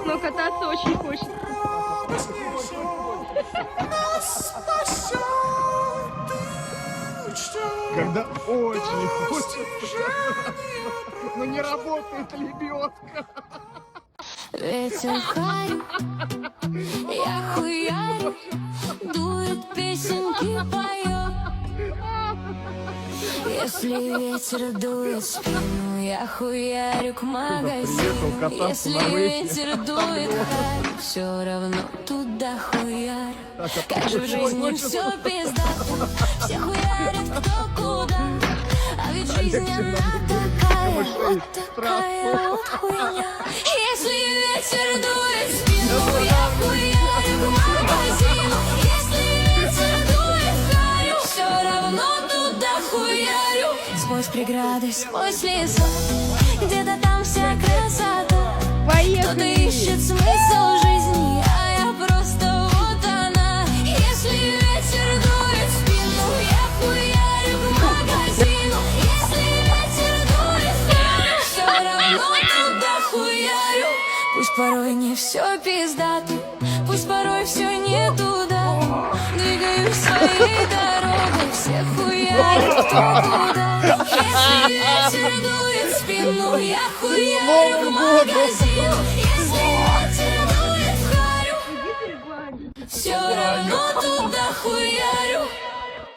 Но кататься очень хочется. Когда очень хочется, но не работает лебедка. Ветер харю, я хуярю, дует, песенки поет. Если ветер дует в спину, я хуярю к магазину. Если ветер дует в харю, все равно туда хуярю. Как же в жизни все пиздато, все хуярят кто куда. А ведь жизнь она такая, вот такая вот хуйня. Если ветер дует в спину, я хуярю к магазину. Если ветер дует в харю, все равно туда хуярю. Сквозь преграды, сквозь леса, где-то там вся красота. Кто-то ищет смысл жизни, а я просто вот она. Если ветер дует в спину, я хуярю к магазину. Если ветер дует в харю, все равно туда хуярю. Пусть порой не все пиздато, пусть порой все не туда. Двигаюсь своей дорогой, все хуярят кто куда. Если ветер дует в спину, я хуярю к магазину. Если ветер дует в харю, все равно туда хуярю.